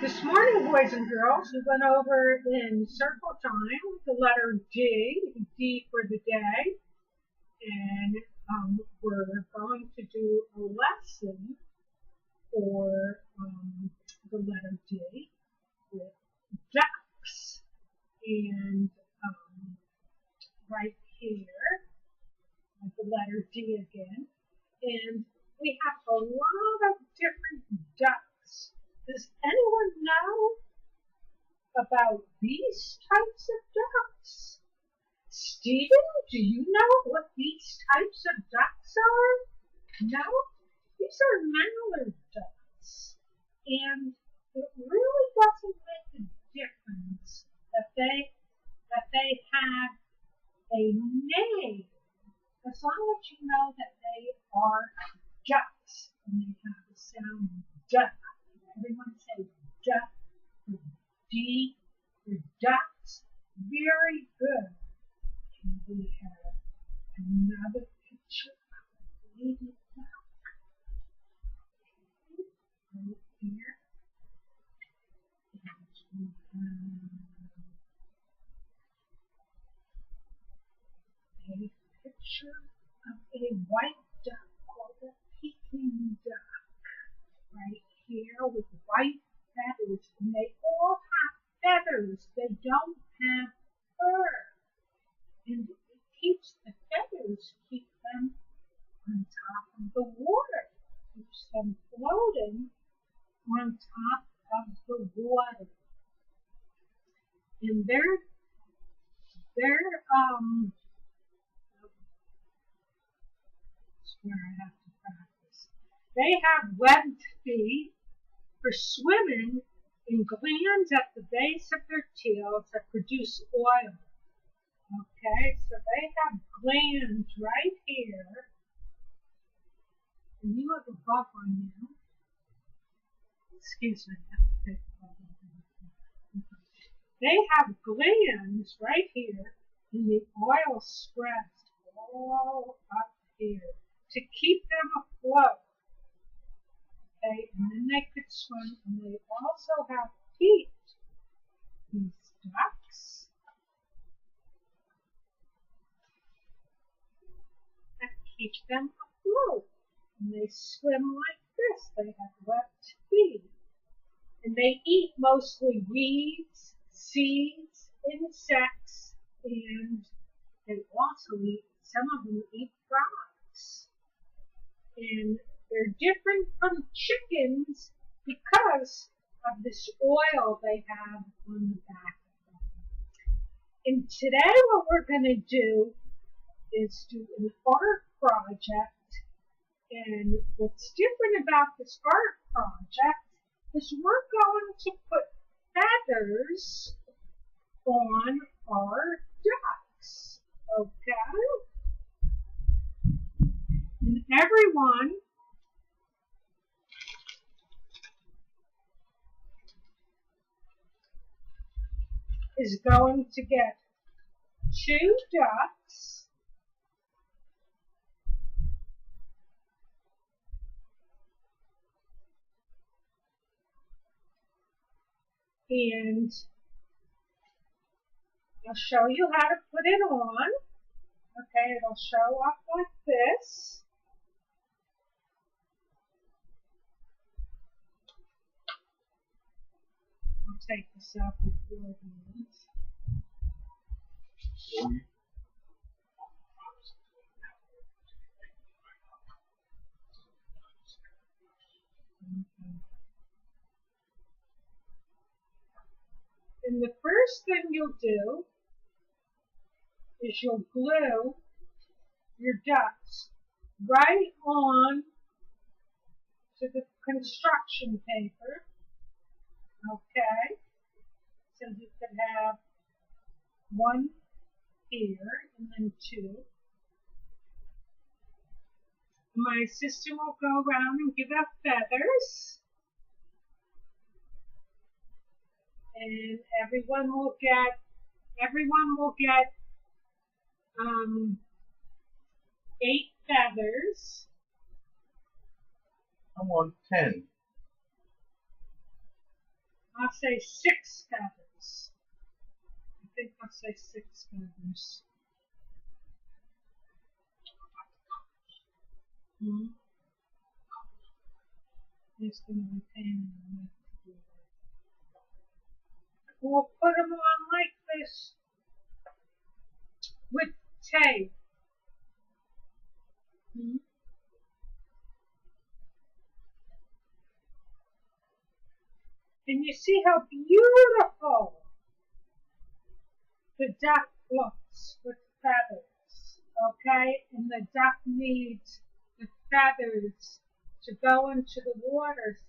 This morning, boys and girls, we went over in circle time the letter D for the day, and we're going to do a lesson for the letter D with ducks. And right here, the letter D again, and we have a lot of different ducks. Does anyone know about these types of ducks? Stephen, do you know what these types of ducks are? No? These are mallard ducks. And it really doesn't make a difference that they have a name, as long as you know that they are ducks and they have the sound duck. Everyone say duck or D or ducks. Very good. And we have another picture of a baby duck. Right here. And we have a picture of a white duck called a Peking duck. Right here with white feathers, and they all have feathers. They don't have fur, and it keeps the feathers keep them on top of the water, keeps them floating on top of the water. And they're that's where I have to practice. They have webbed feet for swimming and glands at the base of their tails that produce oil. Okay, so they have glands right here. And you have a bug on you. Excuse me, I have to take a bug on. They have glands right here, and the oil spreads all up here to keep them afloat. Okay, and then they could swim, and they also have feet. These ducks that keep them afloat, and they swim like this. They have webbed feet, and they eat mostly weeds, seeds, insects, and they also eat. Some of them eat frogs, and they're different from chickens because of this oil they have on the back of them. And today what we're going to do is do an art project. And what's different about this art project is we're going to put feathers on our ducks. Okay? And everyone is going to get 2 ducks and I'll show you how to put it on. Okay, it'll show up like this. I'll take this out before it ends. And the first thing you'll do is you'll glue your ducks right on to the construction paper. Okay, so you could have 1 here and then 2. My assistant will go around and give out feathers, and everyone will get 8 feathers. I want 10. I'll say 6 feathers. I think I'll say 6 feathers. Hmm? It's going to be pain in the neck to do that. We'll put them on like this with tape. Hmm? And you see how beautiful the duck looks with feathers, okay? And the duck needs the feathers to go into the water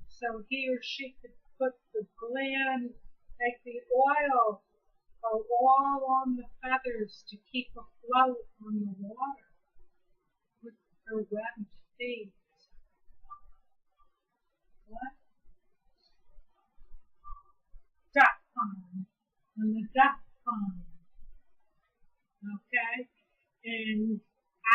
so he or she could put the gland, like the oil, go all on the feathers to keep afloat on the water with her webbed feet. What? Duck pond. On the duck pond. Okay? And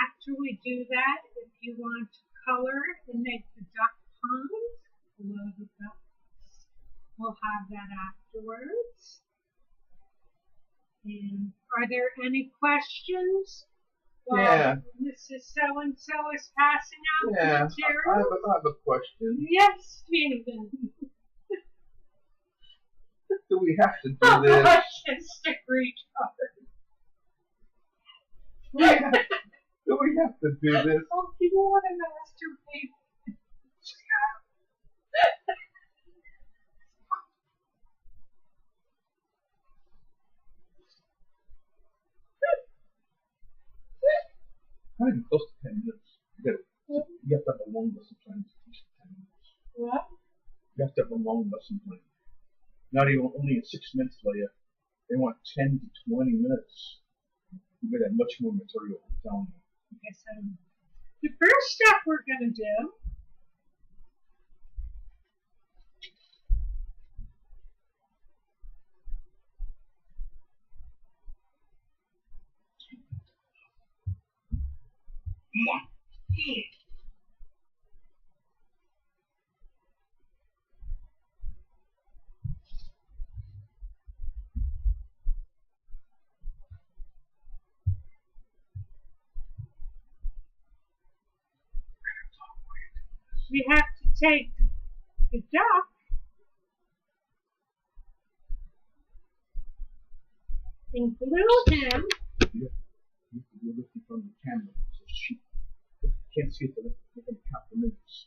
after we do that, if you want to color and make the duck pond below the ducks, we'll have that afterwards. And are there any questions? Yeah. Mrs. So-and-so is passing out the Yeah, material? I have a question. Yes, Stephen. Do we have to do Oh, this? gosh, it's a retard. Do we have to do this? Oh, you don't want to masturbate. Not even close to 10 minutes. You have to have a long lesson plan to teach 10 minutes. What? You have to have a long lesson plan. Not even only in 6 minutes, Leia. They want 10 to 20 minutes. You better have much more material, I'm telling you. Okay, so the first step we're going to do we have to take the duck and glue him. You have to do this in front of the camera. So she can't see it, but they're going to count the minutes.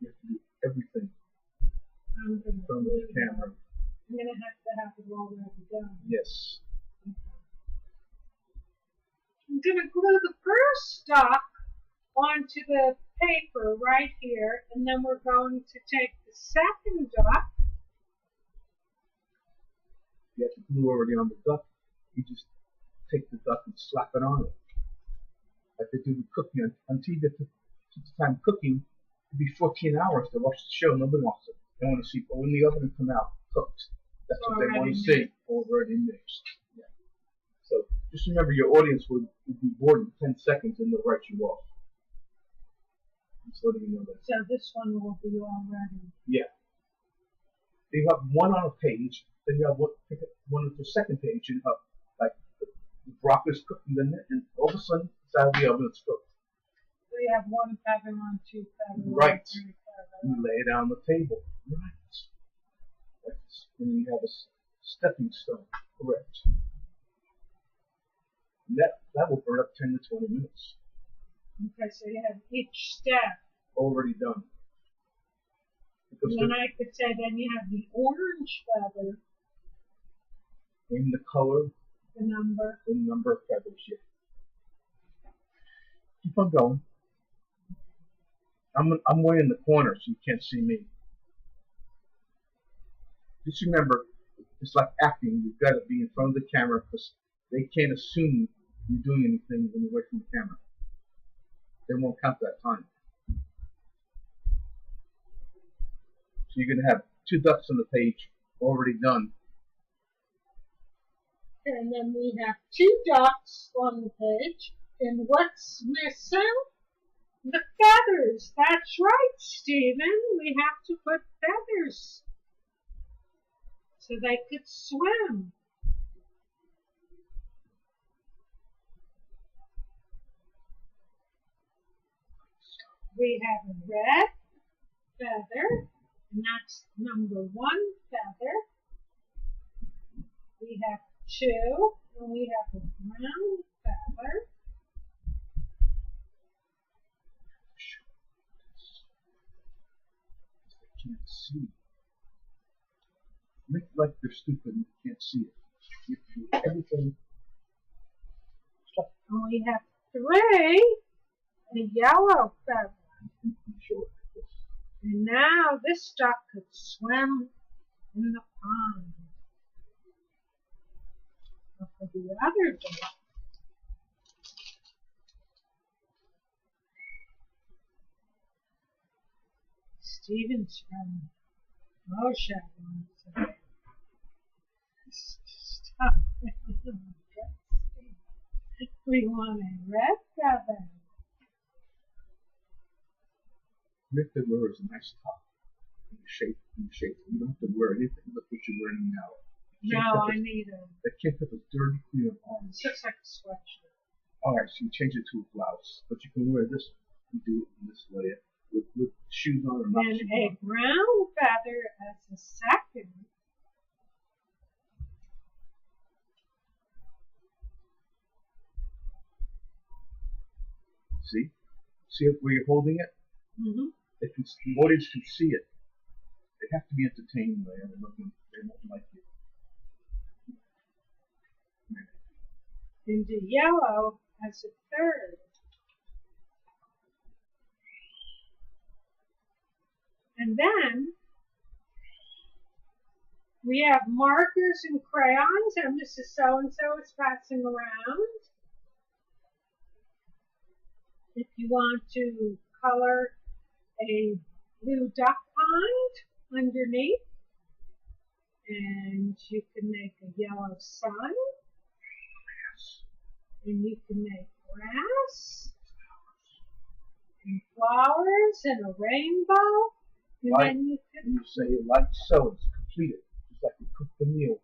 You have to do everything I'm going in front of the camera. I'm going to have it already done. Yes. I'm going to glue the first duck onto the paper right here, and then we're going to take the second duck. You have the glue already on the duck. You just take the duck and slap it on it. Like they do with cooking. Until you get to the time cooking, it'll be 14 hours to watch the show. Nobody wants it. They want to see go in the oven and come out cooked. That's what they want to see. Already mixed. Yeah. So just remember your audience will be bored in 10 seconds and they'll write you off. Just letting you know that. So this one will be all ready. Yeah. You have one on a page, then you have one on the second page, and you have like the broccoli's cooking, and all of a sudden it's out of the oven, it's cooked. So you have 1 feather on, 2 feathers. Right. 3 feathers. You lay it on the table. Right. That's, and you have a stepping stone. Correct. And that will burn up 10 to 20 minutes. Okay, so you have each step. Already done. Because And then I could say then you have the orange feather. in the color, The number. the number of feathers. Yeah. Keep on going. I'm way in the corner, so you can't see me. Just remember, it's like acting. You've got to be in front of the camera because they can't assume you're doing anything when you're away from the camera. They won't count that time. So you're going to have 2 ducks on the page already done. And then we have 2 dots on the page. And what's missing? The feathers. That's right, Stephen. We have to put feathers so they could swim. We have a red feather, and that's number 1 feather. We have 2, and we have a brown feather. They can't see. Make like they're stupid and can't see it. You do everything. And we have 3, a yellow feather. And now this duck could swim in the pond. But for the other duck, Stephen's friend Moshe wants to stop. We want a red feather. Make the wear is a nice top. In the shape. You don't have to wear anything but what you're wearing now. No, I need a. That can't have a dirty, clean orange. It looks like a sweatshirt. Alright, so you change it to a blouse. But you can wear this. You do it in this way. With shoes on or not And shoes a on. brown feather as a second. See? See where you're holding it? Mm-hmm. If it's, the audience can see it, they have to be entertained by it. They won't like it. And the yellow as a third. And then we have markers and crayons, and Mrs. So-and-so is passing around. If you want to color a blue duck pond underneath, and you can make a yellow sun, and you can make grass, and flowers, and a rainbow, and Like, then you can. you say, like so, it's completed. Just like you cook the meal.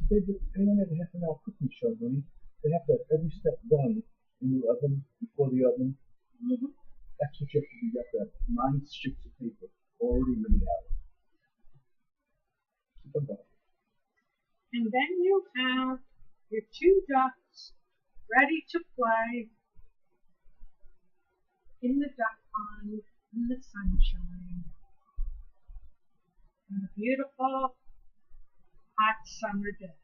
They don't have a half an hour cooking show, honey. They have to have every step done in the oven, before the oven. Mm-hmm. That's what you have to do. You have to have 9 sheets of paper already laid out. And then you have your 2 ducks ready to play in the duck pond in the sunshine on a beautiful hot summer day.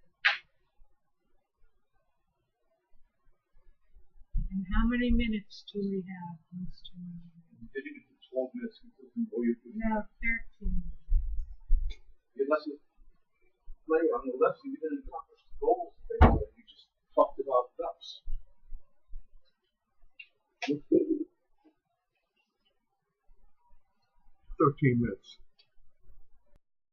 And how many minutes do we have, Mr. You did it for 12 minutes. No, 13 minutes. Unless you play on the left, you didn't accomplish the goals. You just talked about ducks. 13 minutes.